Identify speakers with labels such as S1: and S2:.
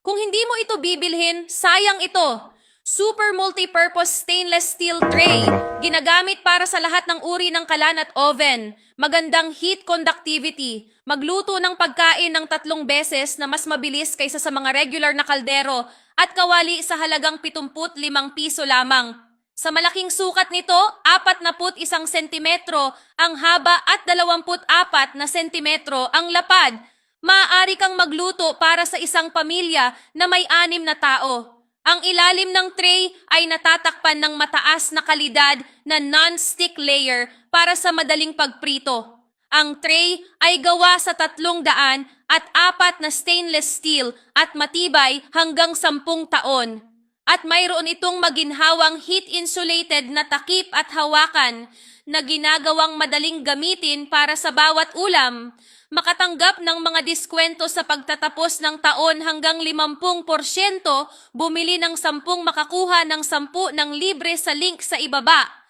S1: Kung hindi mo ito bibilhin, sayang ito. Super multi-purpose stainless steel tray. Ginagamit para sa lahat ng uri ng kalan at oven. Magandang heat conductivity. Magluto ng pagkain ng 3 beses na mas mabilis kaysa sa mga regular na kaldero at kawali sa halagang 75 piso lamang. Sa malaking sukat nito, 41 sentimetro ang haba at 24 na sentimetro ang lapad. Maaari kang magluto para sa isang pamilya na may 6 na tao. Ang ilalim ng tray ay natatakpan ng mataas na kalidad na non-stick layer para sa madaling pagprito. Ang tray ay gawa sa 304 na stainless steel at matibay hanggang 10 taon. At mayroon itong maginhawang heat-insulated na takip at hawakan na ginagawang madaling gamitin para sa bawat ulam. Makatanggap ng mga diskwento sa pagtatapos ng taon hanggang 50%, bumili ng 10 makakuha ng 10 ng libre sa link sa ibaba.